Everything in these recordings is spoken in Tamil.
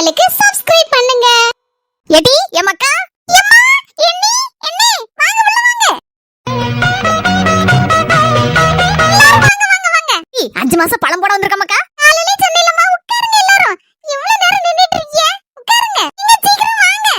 சேனலுக்கு சப்ஸ்கிரைப் பண்ணுங்க. எடி எமக்கா எம்மா எண்ணி எண்ணி வாங்க உள்ள வாங்க. எல்லாரும் வாங்க வாங்க வாங்க. 5 மாசம் பழம் போட வந்திருக்கமக்கா. காலையில சொன்னேலம்மா உட்காருங்க எல்லாரும். இவ்வளவு நேரம் நின்னுட்டு இருக்கீங்க. உட்காருங்க. நீங்க சீக்கிரம் வாங்க.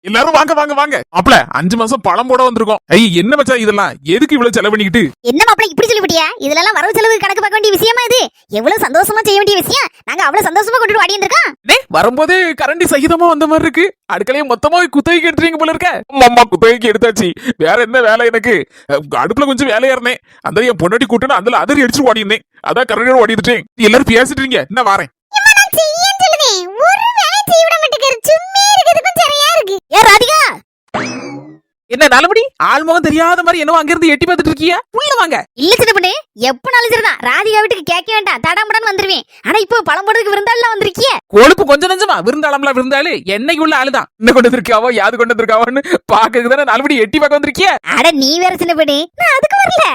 எல்லாரும் வாங்க வாங்க வாங்க. மாப்ள 5 மாசம் பழம் போட வந்திருக்கோம். ஐய் என்ன மச்சான் இதெல்லாம் எதுக்கு இவ்வளவு செலவு பண்ணிக்கிட்டு? என்ன மாப்ள இப்படி சொல்லிவிட்டியா? இதெல்லாம் வரவு செலவு கணக்கு பார்க்க வேண்டிய விஷயமா இது? எவ்வளவு சந்தோஷமா செய்ய வேண்டிய விஷயம். நாங்க அவ்வளவு சந்தோஷமா கொண்டுட்டு வாடி வந்திருக்கோம். டேய் வரும்போது கரண்டி சகிதமா வந்த மாதிரி இருக்கு. அடுக்கலையே மொத்தமா குத்தகைக்கு எடுத்துறீங்க போல இருக்க. அம்மா குத்தகைக்கு எடுத்தாச்சு. வேற என்ன வேலை எனக்கு? அடுப்புல கொஞ்சம் வேலையா இருந்தேன். அந்த என் பொண்டாட்டி கூட்டணும் அதுல அதறி அடிச்சு ஓடி இருந்தேன். அதான் கரண்டியோட ஓடி இருந்தேன். எல்லாரும் பேசிட்டு இருக்கீங்க. என்ன வாரேன். ஒரு வேலை செய்ய விட மாட்டேங்கிற. சும்மா இருக்குதுக்கும் சரியா இருக்கு. ஏ ராதிகா என்ன நல்லபடி ஆள்முகம் தெரியாத மாதிரி என்னவோ அங்க இருந்து எட்டி பார்த்துட்டு இருக்கியா? உள்ள வாங்க. இல்ல சின்ன பண்ணு எப்பனாலும் சரிதான். ராதிகா வீட்டுக்கு கேட்க வேண்டாம். தடாமடான்னு வந்துருவேன். ஆனா இப்போ பழம் போடுறதுக்கு விருந்தாள்லாம் வந்திருக்கிய. கொழுப்பு கொஞ்சம் நஞ்சமா விருந்தாளம்ல விருந்தாளு என்னைக்கு உள்ள ஆளுதான். என்ன கொண்டு வந்திருக்காவோ யாது கொண்டு வந்திருக்காவோன்னு பாக்குறதுக்கு தானே நல்லபடி எட்டி பார்க்க வந்திருக்கிய. அட நீ வேற சின்ன பண்ணு. நான் அதுக்கு வரல.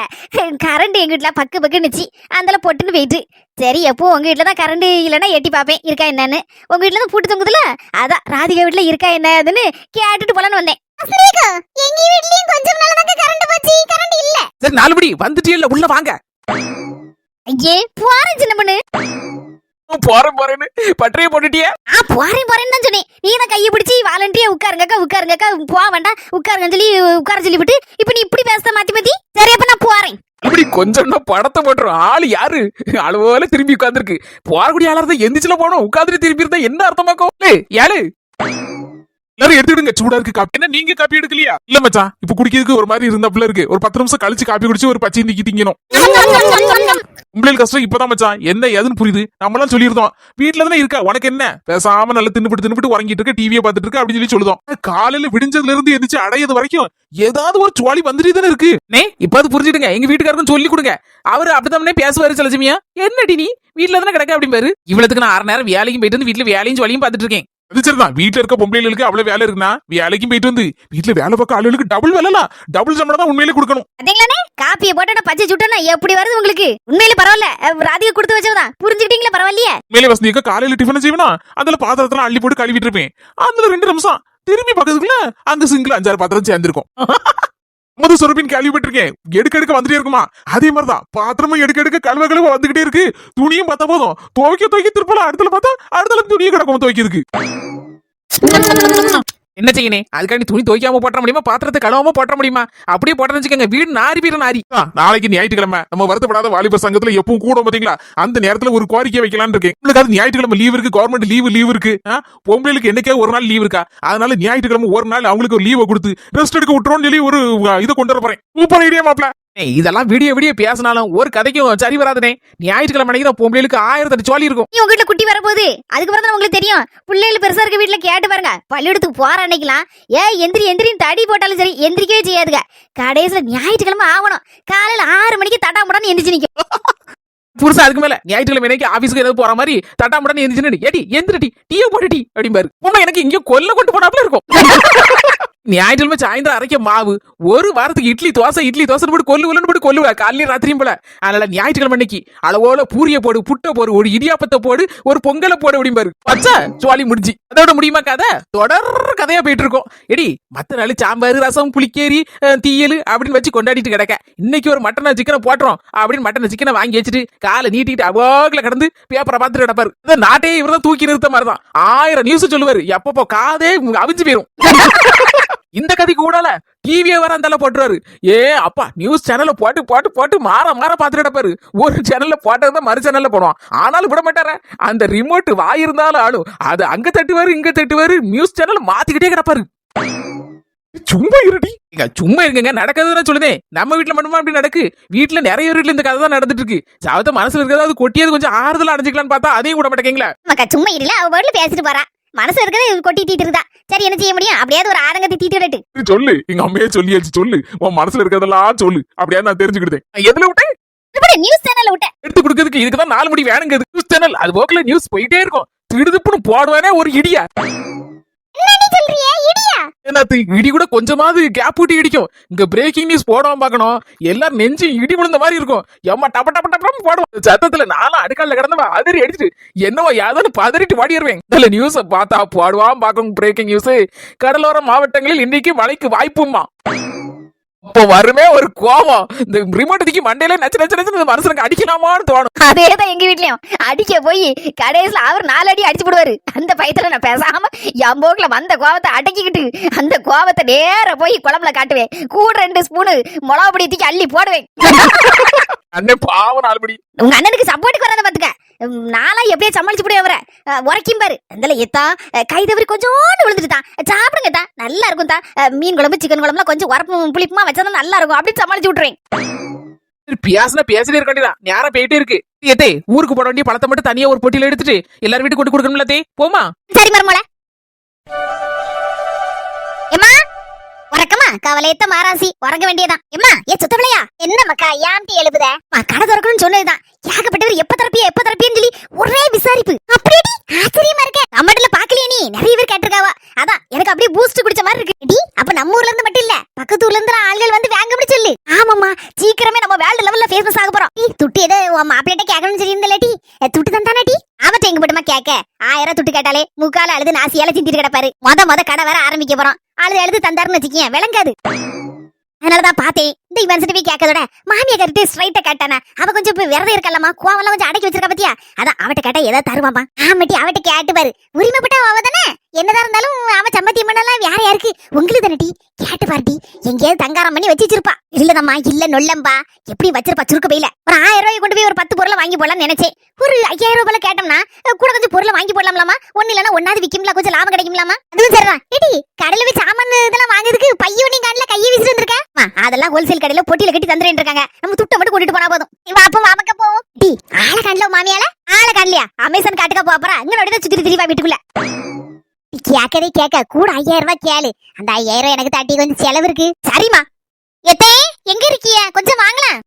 கரண்ட் எங்க வீட்டுல பக்கு பக்குன்னுச்சு. அதனால பொட்டுன்னு போயிட்டு சரி எப்போ உங்க வீட்டுல தான் கரண்ட் இல்லைன்னா எட்டி பாப்பேன் இருக்கா என்னன்னு. உங்க வீட்டுல தான் பூட்டு தொங்குதுல அதான் ராதிகா வீட்டுல இருக்கா என்னதுன்னு கேட்டுட்டு போலான்னு வந்தேன். எங்க வீட்லயும் கொஞ்சம் நாள் தான் கரண்ட் போச்சு. கரண்ட் இல்ல. சரி நாலுபடி வந்துட்டே இல்ல உள்ள வாங்க. ஐயே போறேன் சின்ன பண்ணு. போறேன்னு பட்டறைய போட்டுட்டியா? போறேன்னு தான் சொன்னேன். நீ தான் கையை பிடிச்சி வாலண்டியா உட்காருங்கக்கா போக வேண்டாம் உட்காருங்கன்னு சொல்லி உட்கார சொல்லிவிட்டு இப்ப நீ இப்படி பேச மாத்தி சரி அப்ப நான் போறேன். அப்படி கொஞ்சம் படத்தை போட்டுரும். ஆளு யாரு அளவுல திரும்பி உட்கார்ந்துருக்கு. போறக்கூடிய ஆளா இருந்தா எந்திரிச்சுல போனோம். உட்கார்ந்துட்டு திரும்பி இருந்தா என்ன அர்த்தமாக்கும்? ஏழு எல்லாரும் எடுத்துடுங்க. சூடா இருக்கு காப்பி. என்ன நீங்க காப்பி எடுக்கலையா? இல்ல மச்சான் இப்ப குடிக்கிறதுக்கு ஒரு மாதிரி இருந்தாப்புல இருக்கு. ஒரு 10 நிமிஷம் கழிச்சு காப்பி குடிச்சு ஒரு பச்சை திக்கி திங்கணும். உங்களுக்கு கஷ்டம் இப்பதான் மச்சான் என்ன ஏதுன்னு புரியுது. நம்மளாம் சொல்லியிருந்தோம் வீட்டுல தானே இருக்கா உனக்கு என்ன பேசாம நல்லா தின்னுபிட்டு உறங்கிட்டு இருக்க டிவியை பார்த்துட்டு இருக்க அப்படின்னு சொல்லி சொல்லுதோம். காலையில விடிஞ்சதுல இருந்து எந்திரிச்சு அடையது வரைக்கும் ஏதாவது ஒரு சுவாலி வந்துட்டு தானே இருக்கு. நே இப்ப அது புரிஞ்சுடுங்க. எங்க வீட்டுக்காரருக்கும் சொல்லி கொடுங்க. அவரு அப்படித்தான் பேசுவாரு. சிலஜமியா என்னடி நீ வீட்டுல தானே கிடக்க அப்படின்னு இவ்வளவுக்கு நான் 6 நேரம் வேலைக்கும் போயிட்டு வந்து வீட்டுல வேலையும் ஜோலியும் பார்த்துட்டு இருக்கேன். அது சரிதான். வீட்டுல இருக்க பொம்பளைகளுக்கு அவ்வளவு வேலை இருக்குன்னா வேலைக்கும் போயிட்டு வந்து வீட்டுல வேலை பார்க்க ஆளுகளுக்கு டபுள் வேலைலாம் டபுள் சம்பளம் தான் உண்மையிலே கொடுக்கணும். அதேங்களானே காப்பியை போட்டா பச்சை சுட்டா எப்படி வருது உங்களுக்கு? உண்மையில பரவாயில்ல. ராதிகா கொடுத்து வச்சவதான் புரிஞ்சுக்கிட்டீங்களா? பரவாயில்லையே. மேலே வசதிக்க காலையில டிஃபன் செய்வேனா அதுல பாத்திரத்தெல்லாம் அள்ளி போட்டு கழுவிட்டு இருப்பேன். அதுல 2 நிமிஷம் திரும்பி பக்கத்துக்குள்ள அங்க சிங்கிள் 5-6 பாத்திரம் சேர்ந்திருக்கும். முத சொரப்பின் கேள்விப்பட்டிருக்கேன். எடுக்க வந்துட்டே இருக்குமா? அதே மாதிரிதான் பாத்திரமும் எடுக்க கழுவ வந்துகிட்டே இருக்கு. துணியும் பார்த்தா போதும் துவைக்க திருப்பலாம். அடுத்துல பார்த்தா அடுத்த துணியை கிடக்கும் துவைக்கிறதுக்கு. என்ன செய்யனே அதுக்காண்டி துணி துவைக்காம போட்ட முடியுமா? பாத்திரத்தை கழுவாம போட்ட முடியுமா? அப்படியே போட்டேன்னு வச்சுக்கோங்க வீடு நாரி வீர நாரி. நாளைக்கு ஞாயிற்றுக்கிழமை நம்ம வருத்தப்படாத வாலிபர் சங்கத்துல எப்பவும் கூட பாத்தீங்களா அந்த நேரத்துல ஒரு கோரிக்கை வைக்கலான்னு இருக்கேன். உங்களுக்கு அது ஞாயிற்றுக்கிழமை லீவ் இருக்கு. கவர்மெண்ட் லீவ் இருக்கு. பொம்பளைக்கு என்னைக்கே ஒரு நாள் லீவ் இருக்கா? அதனால ஞாயிற்றுக்கிழமை ஒரு நாள் அவங்களுக்கு ஒரு லீவை கொடுத்து ரெஸ்ட் எடுக்க விட்டுறோம்னு சொல்லி ஒரு இதை கொண்டு வர போறேன். சூப்பர் ஐடியா மாப்ள. இதெல்லாம் விடிய பேசினாலும் ஒரு கதைக்கும் சரி வராதுனே. ஞாயிற்றுக்கிழமை தான் பொம்பளைக்கு 1008 சோழி இருக்கும். உங்க வீட்டுல குட்டி வரப்போகுது. அதுக்கு பிறகு உங்களுக்கு தெரியும். பிள்ளைகள் பெருசா இருக்க வீட்டுல கேட்டு பாருங்க. பள்ளியிடத்துக்கு போற அன்னைக்கலாம் எந்திரின்னு தடி போட்டாலும் சரி எந்திரிக்கவே செய்யாதுங்க. கடைசியில ஞாயிற்றுக்கிழமை ஆகணும். காலையில 6 மணிக்கு தட்டாமுடான்னு எந்திரிச்சு நிக்கும். புருஷா அதுக்கு மேல ஞாயிற்றுக்கிழமை எனக்கு ஆபீஸ்க்கு ஏதாவது போற மாதிரி தட்டாமுடான்னு எந்திரிச்சு ஏடி எந்திரடி டீயை போட்டுடி அப்படிம்பாரு. உண்மை எனக்கு இங்க கொல்ல கொண்டு போனாப்ல இருக்கும். ஞாயிற்றுக்கிழமை சாயந்தரம் அரைக்க மாவு ஒரு வாரத்துக்கு இட்லி தோசை போட்டு கொல்லுவா காலையில ராத்திரியும் போல. அதனால ஞாயிற்றுக்கிழமை அன்னைக்கு அளவோல பூரிய போடு புட்டை போடு ஒரு இடியாப்பத்தை போடு ஒரு பொங்கலை போடு அப்படிம்பாரு. பச்சா சுவாலி முடிஞ்சு அதோட முடியுமா கதை? தொடர் கதையா போயிட்டு இருக்கோம். எடி மத்த நாள் சாம்பார் ரசம் புளிக்கேரி தீயல் அப்படின்னு வச்சு கொண்டாடிட்டு கிடக்க. இன்னைக்கு ஒரு மட்டனை சிக்கனை போட்டுறோம் அப்படின்னு மட்டனை சிக்கனை வாங்கி வச்சுட்டு காலை நீட்டிட்டு அவோகல கடந்து பேப்பரை பார்த்துட்டு கிடப்பாரு. நாட்டையே இவர்தான் தூக்கி நிறுத்த மாதிரிதான் 1000 நியூஸ் சொல்லுவாரு. எப்பப்போ காதே அவிஞ்சு போயிரும். இந்த கதை கூடல டிவியை வர அந்த போட்டுருவாரு. அப்பா நியூஸ் சேனல்ல போட்டு மாற பாத்துட்டு பாரு. ஒரு சேனல்ல போட்டா மறு சேனல்ல போடுவான். ஆனாலும் விட மாட்டார. அந்த ரிமோட் வாய் இருந்தாலும் ஆளும் அது அங்க தட்டுவாரு இங்க தட்டுவாரு. News channel மாத்திக்கிட்டே கிடப்பாரு. சும்மா இருடி சும்மா இருங்க. நடக்கிறதுன்னு சொல்லுதே நம்ம வீட்டுல மட்டுமா அப்படி நடக்கு? வீட்டுல நிறைய வீட்டுல இந்த கதை தான் நடந்துட்டு இருக்கு. சாவத்த மனசுல இருக்கிறது கொட்டியது கொஞ்சம் ஆறுதல் அடைஞ்சிக்கலான்னு பார்த்தா அதையும் கூட மாட்டேங்களா? சும்மா இருல அவ வீட்டுல பேசிட்டு போறா. மனசு இருக்கிறது கொட்டி தீட்டு இருந்தா சரி என்ன செய்ய முடியும்? அப்படியாவது ஒரு ஆரங்கத்தை தீட்டு விட்டு சொல்லு. எங்க அம்மையே சொல்லியாச்சு சொல்லு. உன் மனசுல இருக்கிறதெல்லாம் சொல்லு. அப்படியா நான் தெரிஞ்சுக்கிட்டேன். எதுல விட்டேன்? நியூஸ் சேனல்ல விட்டேன். எடுத்து கொடுக்கிறதுக்கு இதுக்குதான் 4 மணி வேணுங்க. நியூஸ் சேனல் அது போக்குல நியூஸ் போயிட்டே இருக்கும். திடுதுப்புன்னு போடுவானே ஒரு இடியா. என்ன நீ சொல்றியே இடியா? என்னத்து இடி கூட கொஞ்சமாவது கேப் விட்டு இடிக்கும். இங்க பிரேக்கிங் நியூஸ் போடாம பார்க்கணும். எல்லாரும் நெஞ்சு இடி விழுந்த மாதிரி இருக்கும். எம்மா டப்ப டப்ப டப்பன்னு போடும். சத்தத்துல நானும் அடுக்கால கிடந்தவன் அதறி அடிச்சுட்டு என்னவோ யாதோன்னு பதறிட்டு வாடிடுவேன். இதுல நியூஸ பார்த்தா போடுவான் பார்க்கணும். பிரேக்கிங் நியூஸ், கடலோர மாவட்டங்களில் இன்னைக்கு மழைக்கு வாய்ப்புமா. அப்போ வருமே ஒரு கோவம். இந்த ரிமோட் தூக்கி மண்டையில நச்சு நச்சு நச்சு இந்த மனுஷனுக்கு அடிக்கலாமான்னு தோணும். அதேதான் எங்க வீட்லயும். அடிக்க போய் கடைசியில அவர் 4 அடி அடிச்சு போடுவாரு. அந்த பயத்துல நான் பேசாம என் போக்குல வந்த கோவத்தை அடக்கிக்கிட்டு அந்த கோவத்தை நேர போய் குழம்புல காட்டுவேன். கூட 2 ஸ்பூனு மிளகா பொடி தூக்கி அள்ளி போடுவேன். அண்ணே பாவம் 4 படி. உங்க அண்ணனுக்கு சப்போர்ட்டுக்கு வரத பாத்துக்க. நாளா எப்படியே சமாளிச்சு போடுவேன் அவரை. உரைக்கும் பாரு. அதுல எத்தா கை தவறி கொஞ்சோண்டு விழுந்துட்டு தான் சாப்பிடுங்க தான் நல்லா இருக்கும் தான். மீன் குழம்பு சிக்கன் குழம்புலாம் கொஞ்சம் உரப்பும் புளிப்புமா வச்சாதான் நல்லா இருக்கும். அப்படி சமாளிச்சு விட்டுருவேன். பேசினா பேசிட்டே இருக்க வேண்டியதான். நேரம் போயிட்டே இருக்கு. ஏத்தே ஊருக்கு போட வேண்டிய பழத்தை மட்டும் தனியா ஒரு பொட்டியில எடுத்துட்டு எல்லாரும் வீட்டுக்கு கொண்டு கொடுக்கணும்ல தே. போமா. சரி மருமோள. எம்மா உறக்கமா கவலையத்த மாராசி உறங்க வேண்டியதான். எம்மா ஏ சுத்தவளையா என்ன மக்கா ஏன்டி எழுதுத? கடை திறக்கணும்னு சொன்னதுதான். ஏகப்பட்டவர் எப்ப தரப்பியன்னு சொல்லி ஒரே விசாரிப்பு. அப்படியே ஆச்சரியமா இருக்க. நம்மடல பாக்கலையே நீ? நிறைய பேர் கேட்டிருக்காவா. அதான் எனக்கு அப்படியே பூஸ்ட் குடிச்ச மாதிரி இருக்கு. டி அப்ப நம்ம ஊர்ல இருந்து மட்டும் இல்ல பக்கத்து ஊர்ல இருந்து ஆள்கள் வந்து வாங்கப்படி சொல்லு. ஆமாமா சீக்கிரமே நம்ம வேர்ல்ட் லெவல்ல ஃபேமஸ் ஆக போறோம். துட்டு ஏதோ மாப்பிள்ளைட்ட கேட்கணும்னு சொல்லியிருந்தல டி. துட்டு தந்தானா டி? அவட்ட எங்க போட்டுமா கேட்க 1000 துட்டு கேட்டாலே முக்கால அழுது நாசியால சிந்திட்டு கிடப்பாரு. மொத கடை வேற ஆரம்பிக்க போறோம். அழுது தந்தாருன்னு வச்சுக்கேன் விளங்காது. அதனாலதான் பார்த்தேன் இந்த இவன் போய் கேட்கதோட மாமியா கருத்து ஸ்ட்ரைட்டா கேட்டானா அவ கொஞ்சம் இப்ப விரதம் இருக்கலாமா கோவெல்லாம் கொஞ்சம் அடக்கி வச்சிருக்கா பத்தியா. அதான் அவட்ட கேட்டா ஏதாவது தருவாமா. ஆமாட்டி அவட்ட கேட்டு பாரு. உரிமைப்பட்ட அவ தானே. என்னதான் இருந்தாலும் அவன் சம்பத்தியம் பண்ணலாம் வேற யாருக்கு? உங்களுக்கு தானே கேட்டு பாருட்டி. எங்கேயாவது தங்காரம் பண்ணி வச்சிருப்பா. இல்லதம்மா இல்ல நொல்லம்பா எப்படி வச்சிருப்பா சுருக்க பையில. ஒரு 1000 ரூபாய் கொண்டு போய் ஒரு 10 பொருளை வாங்கி போடலாம்னு நினைச்சேன். ஒரு 5000 ரூபாய் கேட்டோம்னா கூட கொஞ்சம் பொருளை வாங்கி போடலாம்லாமா. ஒண்ணு இல்லன்னா ஒன்னாவது விக்கும்ல கொஞ்சம் லாபம் கிடைக்கும்லாமா. அதுவும் சரிதான். ஏடி கடையில போய் சாமான் இதெல்லாம் வாங்குறதுக்கு பையோ நீ காணல கையை வீசிட்டு வந்திருக்க. அதெல்லாம் ஹோல்சேல் கடையில பொட்டியில கட்டி தந்துட்டு இருக்காங்க. நம்ம துட்டை மட்டும் கொண்டுட்டு போனா போதும். அப்ப மாமக்க போவோம். டி ஆளை காணல மாமியால ஆளை காணலையா? அமேசான் காட்டுக்க போறா. இங்க சுத்தி திரிவா வீட்டுக்குள்ள. கேக்கதே கேக்க கூட 5000 ரூபாய் கேளு. அந்த 5000 எனக்கு தட்டி கொஞ்சம் செலவு இருக்கு. சரிமா எத்தே எங்க இருக்கிய கொஞ்சம் வாங்கலாம்.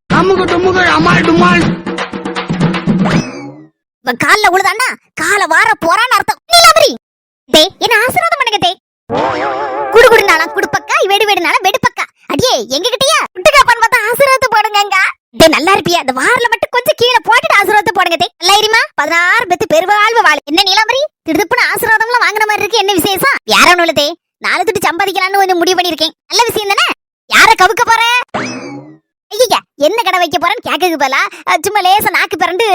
கால்ல உழுதாண்டா கால வார போறான்னு அர்த்தம். என்ன ஆசீர்வாதம் பண்ணுங்க தே. குடுகுடுனாலும் குடுப்பக்கா வெடுனாலும் வெடுப்பக்கா. அடியே எங்க கிட்டயா குட்டுக்காப்பான்னு பார்த்தா ஆசீர்வாதத்தை போடுங்க. டே நல்லா இருப்பியா? அந்த வாரில மட்டும் கொஞ்சம் கீழே போட்டுட்டு ஆசீர்வாதத்தை போடுங்க தே. நல்லா இருமா 16 பெத்து பெருவாழ்வு வாழ். என்ன நீலாம்பரி திருதுப்புன ஆசீர்வாதம்லாம் வாங்குற மாதிரி இருக்கு. என்ன விசேஷம்? யார ஒண்ணு தே 4 துட்டு சம்பாதிக்கலாம்னு கொஞ்சம் முடிவு பண்ணிருக்கேன். நல்ல விஷயம் தானே. யார கவுக்க போற? ஐயா என்ன கடை வைக்க போறேன்னு கேட்கக்கு போலா சும்மா லேசா நாக்கு பிறண்டு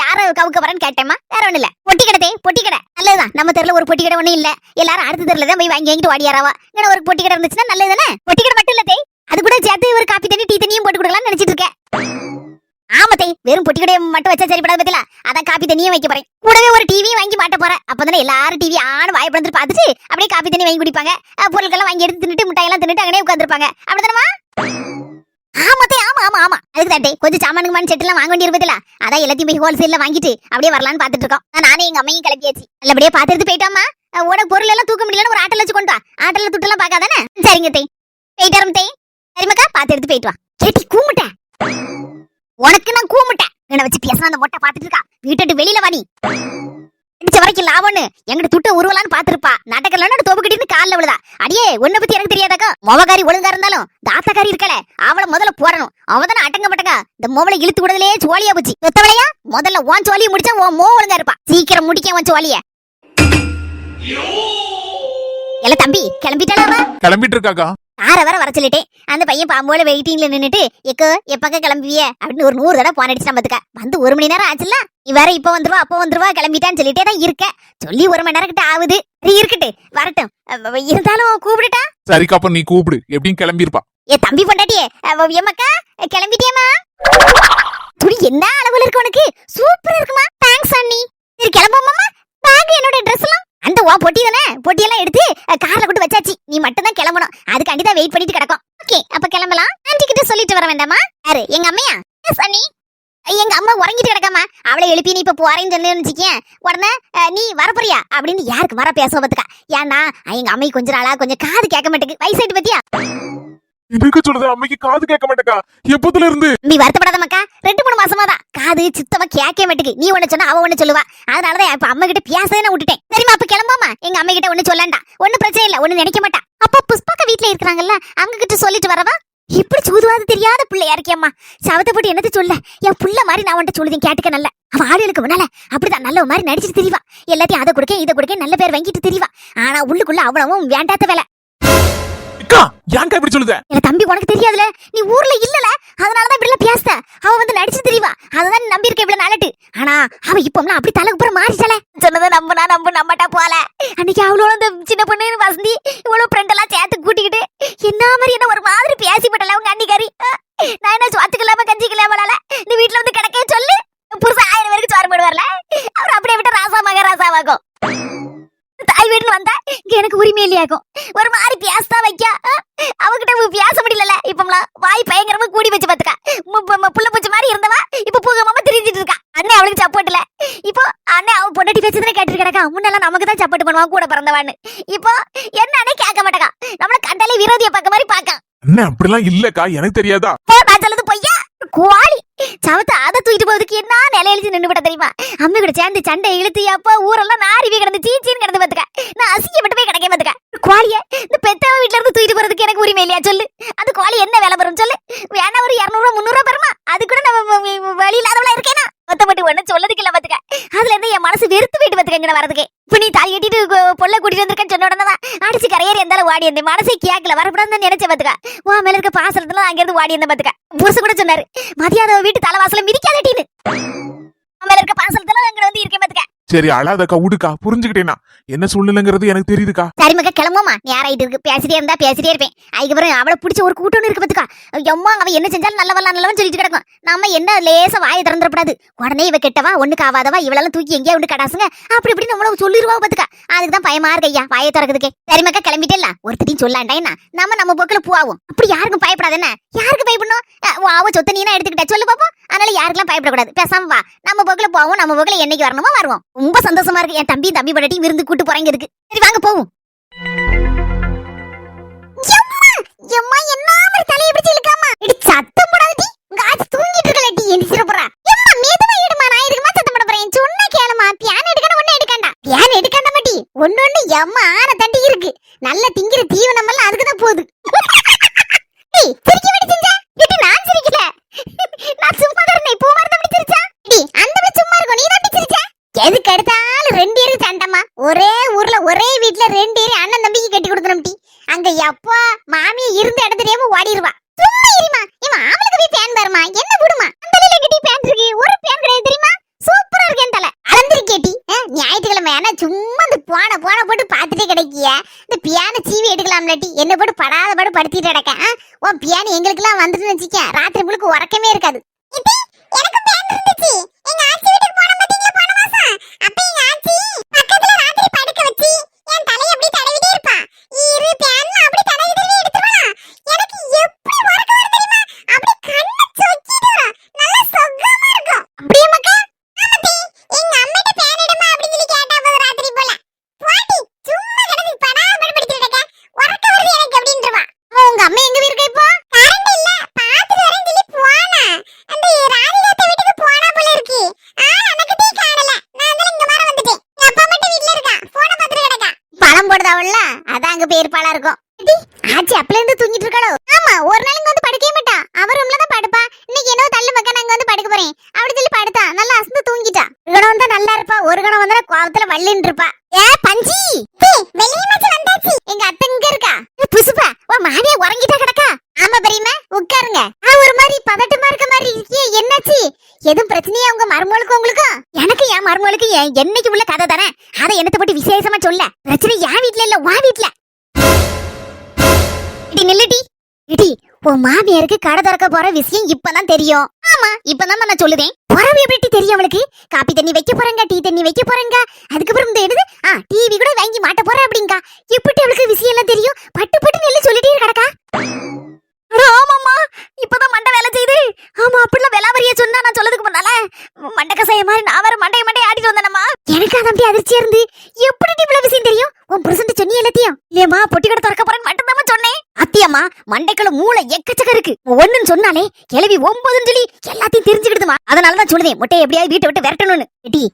யார கவுக்க போறேன்னு கேட்டேமா. வேற ஒண்ணு இல்ல. பொட்டி கடை பொட்டி கடை நல்லதுதான். நம்ம தெருல ஒரு பொட்டி கடை ஒண்ணு இல்ல. எல்லாரும் அடுத்த தெருல தான் போய் வாங்கிட்டு வாடியாராவா. இங்க ஒரு பொட்டி கடை இருந்துச்சுன்னா நல்லது தானே. பொட்டி கடை மட்டும் இல்ல தே அது கூட சேர்த்து ஒரு காப்பி தண்ணி டீ தண்ணியும் போட்டு கொடுக்கலாம்னு நினைச்சிட்டு இருக்கேன். ஆமத்தை வெறும் பொட்டி கடையை மட்டும் வச்சா சரிப்படாது பத்தில. அதான் காப்பி தண்ணியும் வைக்க போறேன். கூடவே ஒரு டிவியும் வாங்கி மாட்ட போறேன். அப்பதானே எல்லாரும் டிவி ஆன வாய்ப்பு பார்த்துட்டு அப்படியே காப்பி தண்ணி வாங்கி குடிப்பாங்க. பொருட்கள்லாம் வாங்கி எடுத்து தின்னுட்டு மிட்டாயெல்லாம் தின்னுட்டு அங்கனே உட்காந்துருப்பாங்க. அப்படிதானமா? ஆமத்தே ஆமா ஆமா ஆமா அதுக்கு தாட்டே கொஞ்சம் சாமானுக்கு மண் செட்டுலாம் வாங்க வேண்டிய இருப்பதில்ல. அதான் எல்லாத்தையும் போய் ஹோல்சேல்ல வாங்கிட்டு அப்படியே வரலான்னு பாத்துட்டு இருக்கோம். நானே எங்க அம்மையும் கிளப்பியாச்சு. நல்லபடியே பாத்துட்டு போயிட்டோமா. உனக்கு பொருள் எல்லாம் தூக்க முடியலன்னு ஒரு ஆட்டோல வச்சு கொண்டு வா. ஆட்டோல துட்டெல்லாம் பாக்காதானே. சரிங்க தே போயிட்டு வரேன் தே. சரிமாக்கா பாத்து எடுத்து போயிட்டு வா. கேட்டி கூமுட்ட உனக்கு நான் கூமுட்டேன். என்ன வச்சு பேசினா அந்த மொட்டை பாத்துட்டு இருக்கா. வீட்டு வெளியில வாடி அடிச்ச வரைக்கும் லாபம்னு எங்கிட்ட துட்ட உருவலான்னு பாத்துருப்பா. நாட்டக்கல்ல தோப்பு கட்டின்னு காலில் விழுதா. அடியே உன்னை பத்தி எனக்கு தெரியாதாக்கா. மொவகாரி ஒழுங்கா இருந்தாலும் தாத்தக்காரி இருக்கல அவளை முதல்ல போறணும். அவதானே அட்டங்க பட்டக்கா. இந்த மொவலை இழுத்து விடுதலே சோழியா போச்சு. சொத்தவளையா முதல்ல உன் சோழியை முடிச்சா உன் மோ ஒழுங்கா இருப்பா. சீக்கிரம் முடிக்க உன் சோழிய. எல்ல தம்பி கிளம்பிட்டாளா? கிளம்பிட்டு இருக்காக்கா. வர வர சொல்லிட்டேன். அந்த பையன் பாம்போல வெயிட்டிங்ல நின்னுட்டு எக்கோ எப்பக்க கிளம்புவிய அப்படின்னு ஒரு 100 தடவை போன் அடிச்சுட்டான் பாத்துக்க. வந்து 1 மணி நேரம் ஆச்சுல்ல. நீ வேற இப்ப வந்துருவா அப்ப வந்துருவா கிளம்பிட்டான்னு சொல்லிட்டே தான் இருக்க. சொல்லி 1 மணி நேரம் கிட்ட ஆகுது. இருக்கட்டு வரட்டும். இருந்தாலும் கூப்பிடுட்டா. சரிக்கா அப்ப நீ கூப்பிடு. எப்படியும் கிளம்பிருப்பா. ஏ தம்பி பொண்டாட்டியே எம்மக்கா கிளம்பிட்டியம்மா. துணி என்ன அளவுல இருக்கு உனக்கு? சூப்பரா இருக்குமா. தேங்க்ஸ் அண்ணி. சரி கிளம்புமாமா. பேக் என்னோட ட்ரெஸ் எல்லாம் அந்த வா பொட்டி தானே. பொட்டியெல்லாம் எடுத்து கார்ல கொண்டு வச்சாச்சு. நீ மட்டும் தான் கிளம்பணும். அதுக்காண்டி தான் வெயிட் பண்ணிட்டு கிடக்கும். ஓகே அப்ப கிளம்பலாம். ஆன்ட்டி கிட்ட சொல்லிட்டு வர வேண்டாமா? யாரு எங்க அம்மையா? எஸ் அண்ணி. எங்க அம்மா உறங்கிட்டு கிடக்காமா. அவளை எழுப்பி நீ இப்ப போறேன்னு சொன்னேன்னு உடனே நீ வரப்போறியா அப்படின்னு யாருக்கு வர பேச பத்துக்கா. ஏன்னா எங்க அம்மை கொஞ்ச நாளா கொஞ்சம் காது கேட்க மாட்டேங்குது. வயசாயிட்டு பத்தியா எனக்கு சொல்லுது அம்மைக்கு காது கேட்க மாட்டேக்கா. எப்பத்துல இருந்து? நீ வருத்தப்படாத மக்கா, 2-3 மாசமா தான் காது சுத்தமா கேட்கவே மாட்டுக்கு. நீ ஒண்ணு சொன்னா அவ ஒண்ணு சொல்லுவா. அதனாலதான் இப்ப அம்மா கிட்ட பேசவே நான் விட்டுட்டேன். சரிம்மா, அப்ப கிளம்பாமா. எங்க அம்மா கிட்ட ஒண்ணு சொல்லண்டா, ஒண்ணு பிரச்சனை இல்ல, ஒண்ணு நினைக்க மாட்டா. அப்ப புஷ்பாக்கா வீட்டுல இருக்கிறாங்கல்ல, அவங்க கிட்ட சொல்லிட்டு வரவா. இப்படி சூதுவாது தெரியாத பிள்ளையா இருக்கியம்மா. சவத்தை போட்டு என்னது சொல்ல, என் புள்ள மாதிரி நான் உன்ட்ட சொல்லுதேன், கேட்டுக்க. நல்ல அவ ஆளுகளுக்கு முன்னால அப்படிதான் நல்ல மாதிரி நடிச்சிட்டு தெரியவா. எல்லாத்தையும் அதை கொடுக்க இதை கொடுக்க நல்ல பேர் வாங்கிட்டு தெரியவா. ஆனா உள்ளுக்குள்ள அவ்வளவும் வேண்டாத வேலை. அக்கா ஏன்க்கா இப்படி சொல்லுத? என் தம்பி உனக்கு தெரியாதுல, நீ ஊர்ல இல்லல, அதனாலதான் இப்படி எல்லாம் பேச. அவ வந்து நடிச்சு தெரியவா, அததான் நம்பி இருக்க இவ்வளவு நாளட்டு. ஆனா அவ இப்பம்லாம் அப்படி தலைக்கு புறம் மாறிட்டால. சொன்னதை நம்பட்டா போல. அன்னைக்கு அவளோட அந்த சின்ன பொண்ணு வசந்தி இவ்வளவு ஃப்ரெண்ட் எல்லாம் சேர்த்து கூட்டிக்கிட்டு என்ன மாதிரி என்ன ஒரு மாதிரி பேசிப்பட்டல உங்க அன்னிக்காரி. நான் என்ன சோத்துக்கலாம கஞ்சிக்கலாமல இந்த வீட்டுல வந்து கிடக்கே சொல்லு. புருஷன் 1000 பேருக்கு சோறு போடுவார்ல, அவர் அப்படியே விட்ட ராசாவாகும். தாய் வீட்டுல வந்தா இங்க எனக்கு உரிமை இல்லையாக்கும். ஒரு மாதிரி பேசா வைக்க அவகிட்ட பேச முடியல. இப்பம்லாம் வாய் பயங்கரமா கூடி வச்சு பாத்துக்கா. புள்ள பூச்சி மாதிரி இருந்தவா இப்ப பூகமாம திரிஞ்சிட்டு இருக்கா. அண்ணே அவளுக்கு சப்போர்ட் இல்ல. இப்போ அண்ணே அவ பொண்டாட்டி பேசுறதுனே கேட்டுட்டு கிடக்கா. முன்னெல்லாம் நமக்கு தான் சப்போர்ட் பண்ணுவான் கூட பிறந்தவான்னு. இப்போ என்னன்னே கேட்க மாட்டேக்கா. நம்மள கண்டாலே விரோதிய பார்க்க மாதிரி பாக்கா. அண்ணே அப்படிலாம் இல்லக்கா, எனக்கு தெரியாதா? நான் சொல்றது பொய்யா? குவாலி சவத்தை அதை தூக்கிட்டு போறதுக்கு என்ன நிலை எழுதி நின்று விட தெரியுமா? அம்மை கூட சேர்ந்து சண்டை இழுத்து அப்பா ஊரெல்லாம் நாரிவி கிடந்து சீச்சின்னு கிடந்து பாத்துக்க. நான் அசிங்கப்பட்டு போய் கிடைக்க பாத்துக்க. குவாலிய இந்த பெத்தவ வீட்டுல இருந்து தூக்கிட்டு போறதுக்கு எனக்கு உரிமை இல்லையா சொல்லு? அந்த குவாலி என்ன வேலை வரும் சொல்லு? வேணா ஒரு 200 300 பெருமா, அது கூட நம்ம வழி இல்லாதவளா இருக்கேனா? மொத்தப்பட்டு ஒண்ணு சொல்லதுக்கு இல்ல பாத்துக்க. அதுல இருந்து என் மனசு வெறுத்து போயிட்டு பாத்துக்க வரதுக்கு. இப்ப நீ தாலி கட்டிட்டு பொல்ல கூட்டிட்டு வந்திருக்கேன்னு சொன்ன உடனே அடிச்சு கரையேறி இருந்தாலும் வாடி இருந்தேன். மனசே கேட்கல, வரப்படாதுன்னு நினைச்ச பாத்துக்க. உன் மேல இருக்க பாசலத்துல அங்க இருந்து வாடி இருந்த பாத்துக்க. புருஷ கூட சொன்னாரு, மதியாத வீட்டு தலைவாசல மிதிக்காதட்டின்னு. மேல இருக்க பாசலத்துல அங்க வந்து இருக்கேன் பாத்துக்க. சரி அழாதக்கா, விடுக்கா, புரிஞ்சுக்கிட்டேனா என்ன சூழ்நிலைங்கிறது எனக்கு தெரியுதுக்கா. சரி மக்கா, கிளம்புமா. நேராயிட்டு இருக்கு. பேசிட்டே இருந்தா பேசிட்டே இருப்பேன். அதுக்கப்புறம் அவளை பிடிச்ச ஒரு கூட்டம்னு இருக்கு பாத்துக்கா. எம்மா அவ என்ன செஞ்சாலும் நல்லவன் சொல்லிட்டு கிடக்கும். நம்ம என்ன லேசா வாயை திறந்துடக்கூடாது. உடனே இவ கெட்டவா ஒண்ணுக்கு ஆவாதவா இவளெல்லாம் தூக்கி எங்கேயா உண்டு கடாசுங்க அப்படி இப்படி நம்மள சொல்லிடுவா பாத்துக்கா. அதுக்குதான் பயமா இருக்கு ஐயா வாயை திறக்கிறதுக்கே. சரி மக்கா, கிளம்பிட்டேல்ல, ஒருத்தரையும் சொல்லாண்டா என்ன, நம்ம போக்குல பூவாவும். அப்படி யாருக்கும் பயப்படாது. என்ன யாருக்கு பயப்படணும்? அவ சொத்த நீனா எடுத்துக்கிட்ட சொல்லு பாப்போம். அதனால யாருக்கெல்லாம் பயப்படக்கூடாது. பேசாம வா, நம்ம போக்குல போவோம். நம்ம போக்குல என்னைக்கு வரணுமோ வருவோம். ரொம்ப சந்தோஷமா இருக்கு. என் தம்பி படாட்டி விருந்து கூட்டு போறேங்க இருக்கு. சரி வாங்க போவோம். எம்மா என்ன மாதிரி தலைய பிடிச்சு இழுக்காமா. இடி சத்தம் போடாதடி. உங்க ஆச்சி தூங்கிட்டு இருக்கலடி, எந்திரிச்சிர போறா. எம்மா மெதுவா எடுமா, நான் இதுக்குமா சத்தம் போட போறேன். சொன்னா கேளுமா. பியான் எடுக்கணும், ஒண்ணு எடுக்கண்டா. பியான் எடுக்கண்ட மாட்டி, ஒண்ணு எம்மா ஆன தண்டி இருக்கு. நல்ல திங்கிற தீவனம் எல்லாம் அதுக்கு தான் போகுது. டேய் சிரிக்க வேண்டி செஞ்சா இடி, நான் சிரிக்கல. நான் சும்மா தான் இருந்தேன். பூ மரத அப்படி சிரிச்சா. டேய் அந்த பிள்ளை சும்மா இருக்கும், நீ தான் அப்படி சிரிச்சா. எதுக்கு எடுத்தாலும் 2 பேரு சண்டமா. ஒரே ஊர்ல ஒரே வீட்ல 2 பேரு அண்ணன் தம்பிக்கு கட்டி கொடுக்கணும் டி. அங்க எப்பா மாமிய இருந்த இடம் தெரியாம ஓடிடுவா. சும்மா இருமா. இவன் அவளுக்கு போய் பேன் பாருமா, என்ன விடுமா. அந்த தலையில கட்டி பேன் இருக்கு, ஒரு பேன் கிடையாது தெரியுமா? சூப்பரா இருக்கு என் தலை. அளந்திருக்கேட்டி. ஞாயிற்றுக்கிழமை ஏன்னா சும்மா இந்த போன போட்டு பாத்துட்டே கிடைக்கிய. இந்த பியானை சீவி எடுக்கலாம்ல டி. என்ன போட்டு படாத பாடு படுத்திட்டு கிடக்க. உன் பியானு எங்களுக்கு எல்லாம் வந்துட்டு வச்சுக்க, ராத்திரி முழுக்க உறக்கமே இருக்காது. எனக்கு பேன் இருந்துச்சு. எங்க ஆச்சி வீட்டுக்கு போன பாத்தீங்களா போன மாசம். அப்ப எங்க ஆச்சி பக்கத்துல ராத்திரி படுக்க வச்சு என் தலைய அப்படியே தடவிட்டே இருப்பா. இரு பேன்ல அப்படி தடவி எடுத்துவா. எனக்கு எப்படி உறக்க வர தெரியுமா? அப்படி கண்ணை சொக்கிட்டு வரும். நல்ல சொகமா இருக்கும். அப்படியே மக்கா? ஆமாடி. எங்க அம்மிட்ட பேன் எடுமா அப்படி சொல்லி கேட்டா போது ராத்திரி போல. போடி சும்மா கிடந்து படாத பாடு படுத்திட்டு இருக்க. உறக்க வருது எனக்கு அப்படின்றவா. உங்க அம்மா எங்க இருக்க இப்போ? கரண்ட் இல்ல, பாத்துட்டு வரேன்னு சொல்லி போனா. அந்த ராதிகாத்த வீட்டுக்கு போனா போல இருக்கு. எனக்கு டீ காணல. நான் தான் இங்க வர வந்துட்டேன். என் அப்பா மட்டும் வீட்ல இருக்கா, போன பாத்துட்டு கிடக்கா. பழம் போடுதாவல்ல, அதான் அங்க பேர்பாலா இருக்கும். ஆச்சி அப்பல இருந்து தூங்கிட்டு இருக்காளோ? ஆமா, ஒரு நாள் இங்க வந்து படுக்கவே மாட்டா. அவ ரூம்ல தான் படுப்பா. இன்னைக்கு என்னோ தள்ளு மக்கா நான் வந்து படுக்க போறேன் அப்படி சொல்லி படுத்தா. நல்லா அசந்து தூங்கிட்டா. ஒரு கணம் வந்தா நல்லா இருப்பா, ஒரு கணம் வந்தா கோவத்துல வள்ளின்னு இருப்பா. ஏ பஞ்சி, வெளிய மச்சி வந்தாச்சு. எங்க அத்தை இங்க இருக்கா. புசுப்பா, ஓ மாமியா உறங்கிட்டா கிடக்கா. ஆமா பெரியம்மா, உட்காருங்க. ஒரு மாதிரி பதட்டமா இருக்க மாதிரி இருக்கே, என்னாச்சு? எதுவும் பிரச்சனையா உங்க மருமகளுக்கு உங்களுக்கும்? எனக்கு என் மருமகளுக்கு என்னைக்கு உள்ள கதை தானே. அதை என்னத்தை பத்தி விசேஷமா சொல்ல. பிரச்சனை என் வீட்ல இல்ல, வா வீட்ல. இடி நில்லுடி. இடி உன் மாமியாருக்கு கடை திறக்க போற விஷயம் இப்பதான் தெரியும். ஆமா, இப்பதான் நான் சொல்லுதேன். உறவு எப்படி தெரியும் அவளுக்கு? காப்பி தண்ணி வைக்க போறேங்க, டீ தண்ணி வைக்க போறேங்க. அதுக்கப்புறம் இந்த எடுது டிவி கூட வாங்கி மாட்ட போறேன் அப்படிங்கா. எப்படி அவளுக்கு விஷயம் எல்லாம் தெரியும்? பட்டு நெல்லு சொல்லிட்டே கிடக்கா. ஆமாம்மா, இப்பதான் மண்டை வேலை செய்யுது. ஆமா, அப்படிலாம் விலாவரியா சொன்னா நான் சொல்லதுக்கு முன்னால மண்டை கசாய மாதிரி நான் வேற மண்டை ஆடிட்டு வந்தேனம்மா. எனக்கு அது அப்படி அதிர்ச்சியா இருந்து எப்படி இவ்வளவு விஷயம் தெரியும்? உன் புருஷன் சொன்னி எல்லாத்தையும் இல்லையம்மா. பொட்டி கடை திறக்க போறேன்னு மட்டும்தான் சொன்னேன். அத்தியம்மா மண்டைக்குள்ள மூளை எக்கச்சக்க இருக்கு. ஒண்ணுன்னு சொன்னாலே கிளவி 9ன்னு சொல்லி எல்லாத்தையும் தெரிஞ்சுக்கிடுதுமா. அதனாலதான் சொல்லுதேன் முட்டையை எப்படியாவது வீட்டை விட்டு விரட்டணும்னு. ஏட்டி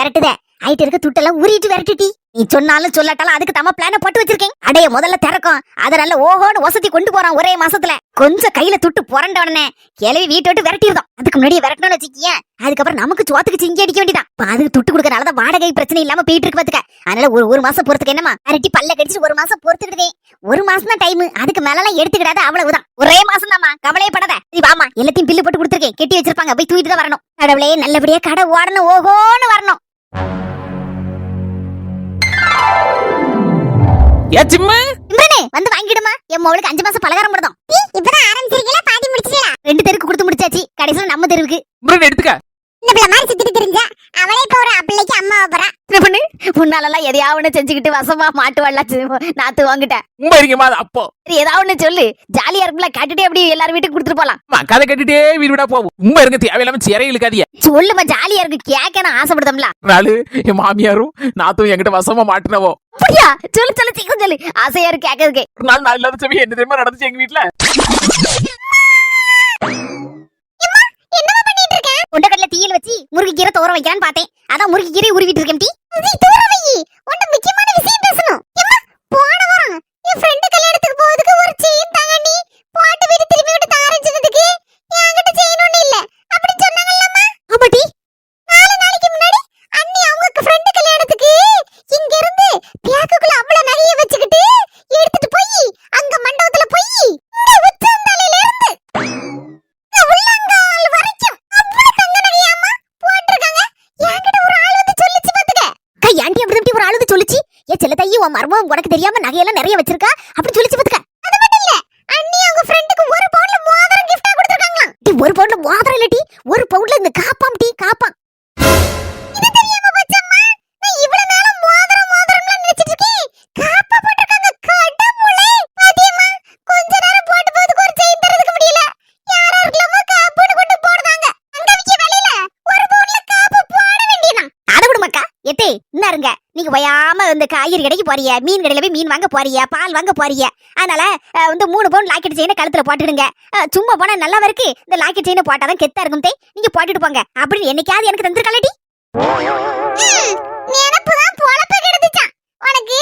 விரட்டுதே ஆயிட்டு இருக்க துட்டெல்லாம் உரிட்டு விரட்டுட்டி. நீ சொன்னாலும் சொல்லாட்டாலும் அதுக்கு தம்ம பிளான போட்டு வச்சிருக்கேன். அடைய முதல்ல திறக்கும் அதனால ஓஹோன்னு வசதி கொண்டு போறான் ஒரே மாசத்துல. கொஞ்சம் கையில துட்டு புரண்ட உடனே கிளவி வீட்டை விட்டு விரட்டிடுதோம். அதுக்கு முன்னாடி விரட்டணும்னு வச்சுக்கிய அதுக்கப்புறம் நமக்கு சோத்துக்கு சிங்கி அடிக்க வேண்டியதான். அதுக்கு துட்டு கொடுக்கறனாலதான் வாடகை பிரச்சனை இல்லாம போயிட்டு இருக்கு பாத்துக்க. அதனால ஒரு மாசம் பொறுத்துக்கு என்னமா அரட்டி பல்ல கடிச்சு 1 மாசம் பொறுத்துக்கிட்டே. 1 மாசம் தான் டைம், அதுக்கு மேலாம் எடுத்துக்கிடாத அவ்வளவுதான். ஒரே மாசம் தாமா, கவலையே படாத. சரி வாமா, எல்லாத்தையும் பில்லு போட்டு கொடுத்துருக்கேன், கெட்டி வச்சிருப்பாங்க, போய் தூக்கிட்டு தான் வரணும். கடவுளே நல்லபடியா கடை ஓடணும், ஓஹோன்னு வரணும். வந்து வாங்கிடுமா, என் மோளுக்கு 5 மாசம் பலகாரம் போடுறோம். இப்பதான் ஆரம்பிச்சிருக்கீங்களா, பாதி முடிச்சிட்டீங்களா? 2 தெருக்கு கொடுத்து முடிச்சாச்சு, கடைசியில நம்ம தெருவுக்கு. எடுத்துக்க. இந்த பிள்ளை மாதிரி சுத்திட்டு தெரிஞ்சா அவளே இப்ப ஒரு பிள்ளைக்கு அம்மா போறா. பண்ணு முன்னாலெல்லாம் எதையாவது செஞ்சுக்கிட்டு வசமா மாட்டுவாள்ல, நாத்து வாங்கிட்டேன். அப்போ ஏதாவது ஒண்ணு சொல்லு, ஜாலியா இருக்கும்ல, கட்டுட்டே அப்படி எல்லாரும் வீட்டுக்கு கொடுத்துட்டு போலாம். கதை கட்டிட்டே வீடு போகும். உண்மை இருங்க, தேவையில்லாம சிறை இழுக்காதிய. சொல்லுமா, ஜாலியா இருக்கு, கேட்கணும் ஆசைப்படுதோம்ல. நாலு என் மாமியாரும் நாத்தும் என்கிட்ட வசமா மாட்டினவோ. அப்படியா? சொல்லு சீக்கிரம் சொல்லு, ஆசையா இருக்கு கேட்கறதுக்கு. ஒரு நாள் நான் இல்லாத சமயம் என்ன தெரியுமா நடந்துச்சு எங்க வீட்டுல? உண்டக்கடல தீயில வச்சு முருங்கைக்கீரை தோர வைக்கலான்னு பார்த்தேன். அதான் முருங்கைக்கீரை உருவிட்டு இருக்கேன். முக்கியமான விஷயம் பேசணும். போன வாரம் என் ஃப்ரெண்ட் கல்யாணத்துக்கு போறதுக்கு ஒரு செயின் தாங்கடி, போட்டு வீட்டு திரும்பி விட்டு தாரேன்னு சொன்னதுக்கு என்கிட்ட செயின் ஒண்ணு இல்ல அப்படி சொன்னாங்கல்லம்மா. ஆமாடி, 4 நாளைக்கு முன்னாடி அண்ணி அவங்க ஃப்ரெண்ட் கல்யாணத்துக்கு இங்க இருந்து பேக்குக்குள்ள அவ்வளவு நகைய வச்சுக்கிட்டு எடுத்துட்டு போய் அங்க மண்டபத்துல போய் இந்த உச்சந்தலையில இருந்து உள்ளங்கால் வரைக்கும் அவ்வளவு தங்க நகையாமா போட்டுருக்காங்க. என்கிட்ட ஒரு ஆள் வந்து சொல்லிச்சு பாத்துக்க. ஆண்டி அப்படி ஒரு ஆள் வந்து சொல்லிச்சு, ஏ செல்ல தையி உன் மர்மம் உனக்கு தெரியாம நகையெல்லாம் நிறைய வச்சிருக்கா அப்படி சொல்லிச்சு பாத்துக்க. அது மட்டும் இல்ல, அண்ணி அவங்க ஃப்ரெண்டுக்கு 1 பவுன்ல மோதிரம் gift-ஆ கொடுத்திருக்காங்களாம். 1 பவுன்ல மோதிரம் இல்லடி, 1 பவுன்ல இந்த காப்பாம் காப்பாம். இது தெரியாம பச்சம்மா, நான் இவ்வளவு நாளா மோதிரம்லாம் நினைச்சிட்டு இருக்கேன். காப்பா போட்டுருக்காங்க. கடவுளே, பாத்தியம்மா, கொஞ்ச நேரம் போட்டு போறதுக்கு ஒரு செயின் தரதுக்கு முடியல. யாரா இருக்கலாமோ காப்புன்னு கொண்டு போடுறாங்க. அங்க விக்க வெளியில 1 பவுன்ல காப்பு போட வேண்டியதான். அட விடு மக்கா, எத்தே இன்னாருங்க, நீங்க வயாம இந்த காய்கறி கடைக்கு போறீங்க, மீன் கடையில போய் மீன் வாங்க போறீங்க, பால் வாங்க போறீங்க. அதனால வந்து 3 பவுன் லாக்கெட் செயினை கழுத்துல போட்டுடுங்க. சும்மா போனா நல்லா இருக்கு, இந்த லாக்கெட் செயினை போட்டாதான் கெத்தா இருக்கும். நீங்க போட்டுட்டு போங்க அப்படின்னு என்னைக்காவது எனக்கு தந்திருக்கலடி. நினைப்புதான் பொழப்பு கெடுத்துச்சான் உனக்கு.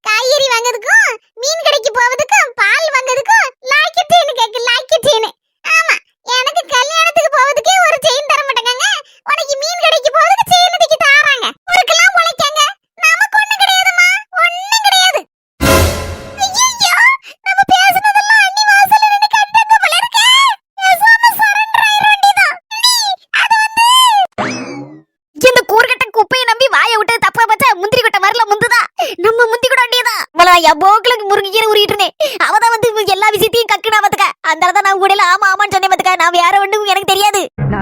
காய்கறி வாங்குறதுக்கும் மீன் கடைக்கு போவதுக்கும் பால் வாங்குறதுக்கும் லாக்கெட் செயின் கேக்கு, லாக்கெட் செயின். ஆமா, எனக்கு கல்யாணத்துக்கு போவதுக்கே ஒரு செயின் தர மாட்டாங்க, உனக்கு மீன் கடைக்கு போவதுக்கு செயின் தூக்கி தாராங்க. உனக்கெல்லாம் உழைக்காங்க, நமக்கு ஒண்ணும் கிடையாதுமா, ஒண்ணும் கிடையாது. ஐயோ, நம்ம பேசுனதெல்லாம் அண்ணி வாசல்ல நின்னு கண்டங்க போல இருக்கே. பேசாம சரண்டர் ஆயிர வேண்டியதான். அது வந்து இந்த கூர்கட்ட குப்பையை நம்பி வாயை விட்டு தப்பா பார்த்தா முந்திரி கொட்டை வரல முந்துதா, நம்ம முந்தி கூட வேண்டியதான். போக்குல முருங்கைக்கீரை உருகிட்டு இருந்தேன், அவதான் வந்து எல்லா விஷயத்தையும் கக்குனா பாத்துக்க. அதனாலதான் நான் கூட ஆமா ஆமான்னு சொன்னேன் பாத்துக்க. நான் வேற ஒண்ணும் எனக்கு தெரியாது. என்ன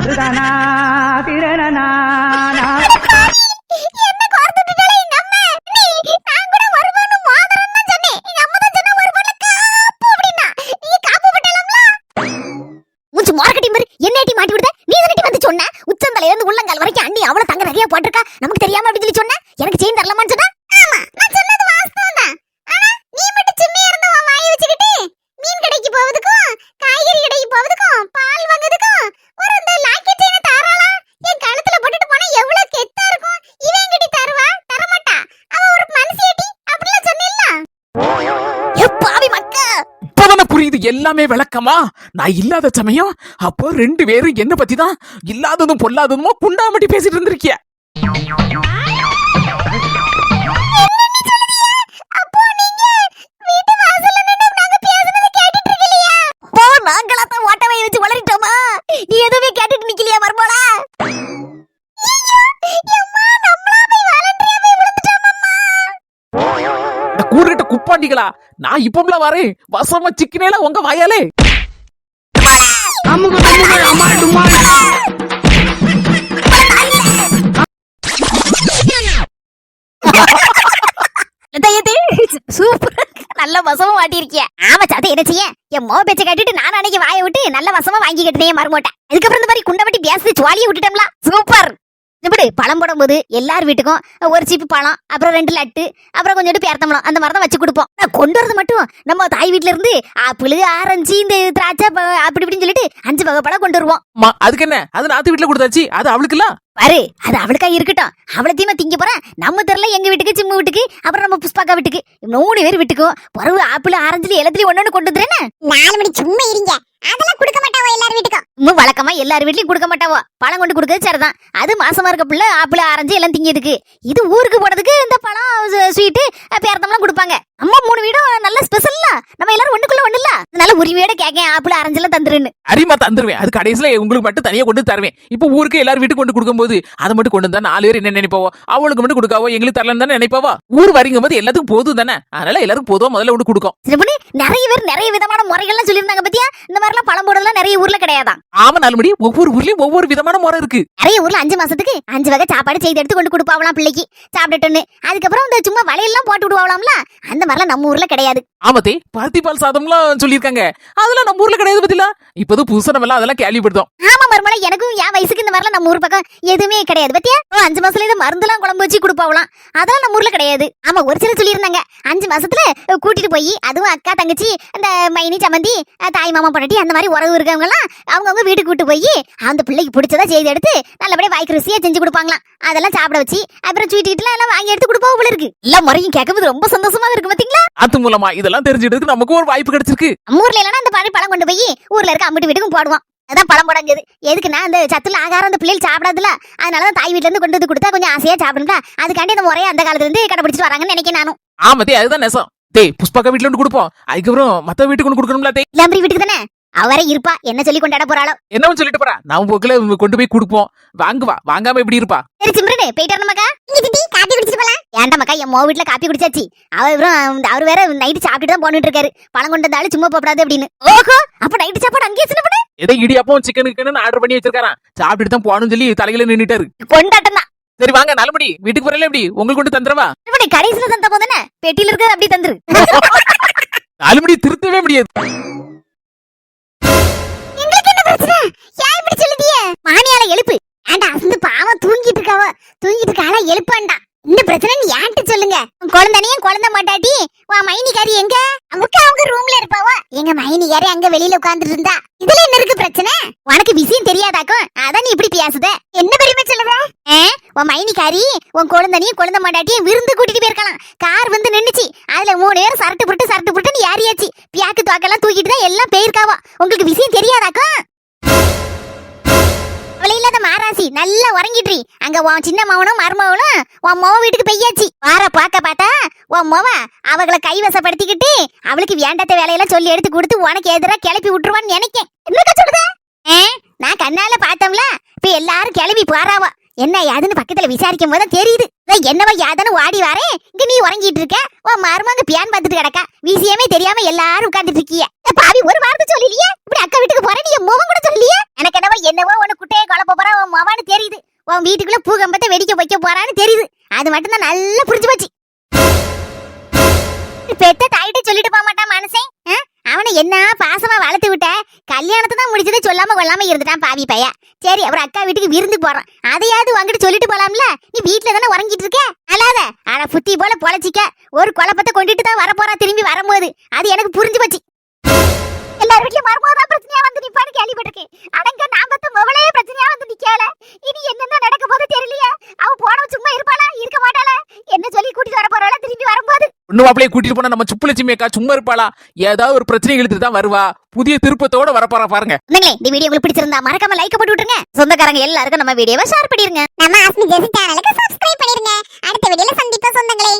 கோர்த்துட்டாலே எங்க அம்மா, நான் கூட 1 பவுன் மோதிரம் தான் சொன்னேன். எங்க அம்மா தான் சொன்னா 1 பவுன்ல காப்பு அப்படின்னா. நீங்க காப்பு போட்டலாம்ல மூச்சு மார்க்கெட்டிங் மாதிரி என்னடி மாட்டி விடுத. நீ தானடி வந்து சொன்ன, உச்சந்தலையில இருந்து உள்ளங்கால் வரைக்கும் அண்ணி அவ்வளவு தங்க நகையா போட்டிருக்கா, நமக்கு தெரியாம அப்படி சொல்லி சொன்ன. எனக்கு செயின் தரலாமான்னு சொன்னா. ஆமா, நான் சொன்னது வாஸ்தவம் தான். ஆனா நீ மட்டும் சும்மா இருந்த உன் வாயை வச்சுக்கிட்டு மீன் கடைக்கு போவதுக்கும் காய்கறி கடைக்கு போவதுக்கும் பால் வாங்குறதுக்கும் ஒரு இந்த லாக்கெட் செயினை தாராளா என் கழுத்துல போட்டுட்டு போனா எவ்வளவு கெத்தா இருக்கும். இவன் கிட்ட தருவா தரமாட்டா, அவ ஒரு மனுஷியடி அப்படிலாம் சொன்னேல்ல. பாவி மக்கா, இப்பதானே புரியுது எல்லாமே விளக்கமா. நான் இல்லாத சமயம் அப்போ 2 பேரும் என்ன பத்தி தான் இல்லாததும் பொல்லாததுமோ குண்டாமட்டி பேசிட்டு இருந்திருக்கிய. நாங்களாத்தான் ஓட்டவை வச்சு வளரிட்டோமா, நீ எதுவுமே கேட்டுட்டு நிக்கலையா மர்மோளா? கூறுகிட்ட குப்பாண்டிகளா, நான் இப்பம்ல வரேன் வசமா சிக்கினேல உங்க வாயாலே. சூப்பர், நல்ல வசமா மாட்டிருக்கிய. ஆமா சாத்த, என்ன செய்ய, என் மோ பேச்ச கேட்டுட்டு நான் அன்னைக்கு வாயை விட்டு நல்ல வசமா வாங்கி கட்டினே மரமோட்டேன். அதுக்கப்புறம் இந்த மாதிரி குண்டை வட்டி பேசி சுவாலியை விட்டுட்டோம்ல. சூப்பர். இப்படி பழம் போடும்போது எல்லார் வீட்டுக்கும் ஒரு சீப்பு பழம், அப்புறம் 2 லட்டு, அப்புறம் கொஞ்சோண்டு பேர்த்தம்பழம் அந்த மாதிரி தான் வச்சு கொடுப்போம். கொண்டு வரது மட்டும் நம்ம தாய் வீட்ல இருந்து ஆப்பிள், ஆரஞ்சு, இந்த திராட்சை அப்படி இப்படின்னு சொல்லிட்டு 5 வகை பழம் கொண்டு வருவோம். அம்மா அதுக்கு என்ன, அது நாத்து வீட்டுல கொடுத்தாச்சு, அது அவளுக்குலாம். பாரு, அது அவளுக்கா இருக்கட்டும். அவளத்தையுமா திங்க போறேன். நம்ம தெருல எங்க வீட்டுக்கு, சிம்மு வீட்டுக்கு, அப்புறம் நம்ம புஷ்பாக்கா வீட்டுக்கு, 3 பேர் வீட்டுக்கும் பிறகு ஆப்பிள், ஆரஞ்சு எல்லாத்தையும் ஒண்ணு கொண்டு வந்துறேன்னு 4 மணி சும்மா இருங்க. அதெல்லாம் கொடுக்க மாட்டாவோ எல்லார் வீட்டுக்கும். இன்னும் வழக்கமா எல்லார் வீட்லயும் கொடுக்க மாட்டாவோ. பழம் கொண்டு கொடுக்கறது சரிதான். அது மாசமா இருக்க பிள்ளை ஆப்பிள், ஆரஞ்சு எல்லாம் திங்கிறதுக்கு. இது ஊருக்கு போனதுக்கு இந்த பழம், ஸ்வீட்டு, பேரத்தம்லாம் கொடுப்பாங்க. அம்மா 3 வீடும் நல்ல ஸ்பெஷல்ல. நம்ம எல்லாரும் ஒண்ணுக்குள்ள ஒண்ணு இல்ல. அதனால உரிமையோட கேக்கேன், ஆப்பிள், ஆரஞ்சு எல்லாம் தந்துருன்னு. அரிமா தந்துருவேன். அது கடைசியில உங்களுக்கு மட்டும் தனியா கொண்டு தருவேன். இப்போ ஊருக்கு எல்லாரும் வீட்டுக்கு கொண்டு கொடுக்கும்போது அதை மட்டும் கொண்டு வந்தா 4 பேர் என்ன நினைப்பாவோ, அவளுக்கு மட்டும் கொடுக்காவோ, எங்களுக்கு தரலன்னு தானே நினைப்பாவா. ஊர் வரீங்கும் போது எல்லாத்துக்கும் போதும் தானே, அதனால எல்லாரும் பொதுவா முதல்ல கொண்டு கொடுக்கும். சின்ன பொண்ணு, நிறைய பேர் நிறைய விதமான முறைகள்லாம் சொல்லியிருந்தாங்க பத்தியா. இந்த மாதிரிலாம் பழம் போடலாம் நிறைய ஊர்ல கிடையாதான். ஆமா நாலுமணி, ஒவ்வொரு ஊர்லயும் ஒவ்வொரு விதமான முறை இருக்கு. நிறைய ஊர்ல 5 மாசத்துக்கு 5 வகை சாப்பாடு செய்து எடுத்து கொண்டு கொடுப்பாவலாம் பிள்ளைக்கு சாப்பிட்டுன்னு. அதுக்கப்புறம் இந்த சும்மா வளையெல்லாம் போட்டு விடுவாங்களாம்ல. அந்த மாதிரிலாம் நம்ம ஊர்ல கிடையாது. ஆமத்தே, பருத்தி பால் சாதம்லாம் சொல்லியிருக்காங்க. அதெல்லாம் நம்ம ஊர்ல கிடையாது பத்தில. இப்போது புதுசா நம்ம எல்லாம் அதெல்லாம் கேள்விப்படுத்தோம். ஆமா மருமலை, எனக்கும் என் வயசுக்கு இந்த மாதிரிலாம் நம்ம ஊர் பக்கம் எதுவுமே கிடையாது பத்தியா. 5 மாசத்துல இது மருந்துலாம் குழம்பு வச்சு கொடுப்பாவலாம். அதெல்லாம் நம்ம ஊர்ல கிடையாது. ஆமா, ஒரு சிலர் சொல்லியிருந்தாங்க 5 மாசத்துல கூட்டிட்டு போய், அதுவும் அக்கா, தங்கச்சி, அந்த மைனி, சம்மந்தி, தாய் மாமா பொண்டாட்டி அந்த மாதிரி உறவு இருக்கவங்க எல்லாம் அவங்கவுங்க வீட்டுக்கு கூட்டு போய் அந்த பிள்ளைக்கு பிடிச்சதா செய்து எடுத்து நல்லபடியா வாய்க்கு ருசியா செஞ்சு கொடுப்பாங்களாம். அதெல்லாம் சாப்பிட வச்சு அப்புறம் ஸ்வீட்டுலாம் எல்லாம் வாங்கி எடுத்து கொடுப்பாவ போல இருக்கு. எல்லா முறையும் கேட்கும்போது ரொம்ப சந்தோஷமா இருக்கு பாத்தீங்களா. அது மூலமா இதெல்லாம் தெரிஞ்சுக்கிறதுக்கு நமக்கு ஒரு வாய்ப்பு கிடைச்சிருக்கு. நம்ம ஊர்ல இல்லைன்னா அந்த பழம் கொண்டு போய் ஊர்ல இருக்க அம்பிட்டு வீட்டுக்கும் போடுவோம். அதான் பழம் போடாஞ்சது எதுக்குன்னா, அந்த சத்துல ஆகாரம் அந்த பிள்ளைகள் சாப்பிடாதுல. அதனாலதான் தாய் வீட்டுல இருந்து கொண்டு வந்து கொடுத்தா கொஞ்சம் ஆசையா சாப்பிடுங்களா. அதுக்காண்டி அந்த முறையை அந்த காலத்துல இருந்து கடைபிடிச்சிட்டு வராங்கன்னு நினைக்கிறேன் நானும். ஆமத்தே, அதுதான் நெசம். டேய், புஷ்பாக்கா வீட்டுல ஒன்று கொடுப்போம். அதுக்கப்புறம் மத்த வீட்டுக்கு ஒன்று கொடுக்கணும்ல. டேய், இல்லாம்பரி வீட்டுக்கு தானே அவரே இருப்பா. என்ன சொல்லி கொண்டாட போறாளோ. என்னன்னு சொல்லிட்டு போறா. நான் போக்குல கொண்டு போய் கொடுப்போம். வாங்குவா, வாங்காம எப்படி இருப்பா. சரி சிம்ரனே, போயிட்டு வரணுமாக்கா. காப்பி குடிச்சிட்டு போலாம். ஏண்டாமக்கா, என் மோ வீட்டுல காப்பி குடிச்சாச்சு. அவர் வேற நைட்டு சாப்பிட்டுட்டு தான் போட்டுட்டு இருக்காரு. பழம் கொண்டு வந்தாலும் சும்மா போடாது அப்படின்னு. ஓஹோ, அப்ப நைட்டு சாப்பாடு அங்கேயே சின்ன பண்ணு. ஏதோ இடியாப்பம் சிக்கனுக்குன்னு ஆர்டர் பண்ணி வச்சிருக்காராம். சாப்பிட்டுட்டு தான் போகணும்னு சொல்லி தலையில நின்னுட்டாரு. கொண்டாட்டம் தான். சரி வாங்க நல்லபடி வீட்டுக்கு போறல. எப்படி உங்களுக்கு கொண்டு தந்துடவா? கடைசியில தந்த போதுன்னு பெட்டியில இருக்க அப்படி தந்துரு. நாலுமணி திருத்தவே முடியாது. உங்களுக்கு என்ன பிரச்சனை? ஏன் இப்படி சொல்லுதியே? மாமியால எழுப்பு. ஏண்டா அசந்து பாவம் தூங்கிட்டு இருக்காளா, எழுப்பாண்டா. இந்த பிரச்சனை நீ ஏன்ட்டு சொல்லுங்க. குழந்தைனையும் குழந்தை மாட்டாட்டி உன் மைனிக்காரி எங்க? அவங்க ரூம்ல இருப்பாவோ. எங்க மைனிகாரி அங்க வெளியில உட்கார்ந்துட்டு இருந்தா. இதுல என்ன இருக்கு பிரச்சனை? உனக்கு விஷயம் தெரியாதாக்கும், அதான் நீ இப்படி பேசுத. என்ன பெருமை சொல்லுற? உன் மைனிக்காரி உன் குழந்தைனையும் குழந்தை மாட்டாட்டியும் விருந்து கூட்டிட்டு போயிருக்கலாம். கார் வந்து நின்னுச்சு. அதுல 3 பேரும் சரட்டு புட்டுன்னு ஏறியாச்சு. பியாக்கு தோக்கெல்லாம் தூக்கிட்டு தான் எல்லாம் போயிருக்காவோ. உங்களுக்கு விஷயம் தெரியாதாக்கும்? அவளை இல்லாத மாராசி நல்லா உறங்கிட்ரி. அங்க உன் சின்ன மவனும் மருமவனும் உன் மொவ வீட்டுக்கு பெய்யாச்சு. வார பார்த்தா உன் மொவ அவளை கைவசப்படுத்திக்கிட்டு அவளுக்கு வேண்டாத வேலையெல்லாம் சொல்லி எடுத்து கொடுத்து உனக்கு எதிராக கிளப்பி விட்டுருவான்னு நினைக்கேன். என்னக்கா சொல்லுத? நான் கண்ணால பார்த்தோம்ல. இப்ப எல்லாரும் கிளம்பி போறாவோ. என்ன யாதுன்னு பக்கத்துல விசாரிக்கும் போது தெரியுது. என்னவா யாதானு வாடி வாரே. இங்க நீ உறங்கிட்டு இருக்க. உன் மருமங்க பியான் பார்த்துட்டு கிடக்கா. விஷயமே தெரியாம எல்லாரும் உட்கார்ந்துட்டு இருக்கீங்க. பாவி, ஒரு வார்த்தை சொல்லலையே. இப்படி அக்கா வீட்டுக்கு போற நீ மோகம் கூட சொல்லலையே. எனக்கு என்னவோ உனக்கு குட்டையை குழப்ப போறா உன் மவான்னு தெரியுது. உன் வீட்டுக்குள்ள பூகம்பத்தை வெடிக்க வைக்க போறான்னு தெரியுது. அது மட்டும் தான் நல்லா புரிஞ்சு போச்சு. பெத்த தாயிட்ட சொல்லிட்டு போக மாட்டான் மனுஷன். அவனை என்ன பாசமா வளர்த்து விட்ட. கல்யாணத்தை தான் முடிச்சதை சொல்லாம கொள்ளாம இருந்துட்டான் பாவி பைய. சரி, அவர் அக்கா வீட்டுக்கு விருந்து போறான். அதையாவது வாங்கிட்டு சொல்லிட்டு போலாம்ல. நீ வீட்டுல தானே உறங்கிட்டு இருக்க. அல்லாத ஆனா புத்தி போல பொழைச்சிக்க. ஒரு குழப்பத்தை கொண்டுட்டு தான் வரப்போறா திரும்பி வரும்போது. அது எனக்கு புரிஞ்சு போச்சு. எல்லார் வீட்லயும் மருமகதான் பிரச்சனையா வந்து நிப்பான்னு கேள்விப்பட்டிருக்கேன். அடங்க நான் பத்த மொபைலே பிரச்சனையா வந்து நிக்கல. இனி என்னென்ன நடக்க போது தெரியலையே. அவ போனவ சும்மா இருப்பாளா, இருக்க மாட்டாளா? என்ன சொல்லி கூட்டிட்டு வர போறாளா திரும்பி வரும்போது? ஒண்ணு மாப்பிளைய கூட்டிட்டு போனா நம்ம சுப்புலட்சுமி அக்கா சும்மா இருப்பாளா? ஏதாவது ஒரு பிரச்சனை இழுத்துட்டு தான் வருவா. புதிய திருப்பத்தோட வரப்போறா பாருங்க. இந்த வீடியோ உங்களுக்கு பிடிச்சிருந்தா மறக்காம லைக் போட்டு விட்டுருங்க. சொந்தக்காரங்க எல்லாருக்கும் நம்ம வீடியோவை ஷேர் பண்ணிருங்க. நம்ம ஆஸ்மி ஜெசி சேனலுக்கு சப்ஸ்கிரைப் பண்ணிருங்க. அடுத்த வீடியோல சந்திப்போம் சொந்தங்களே.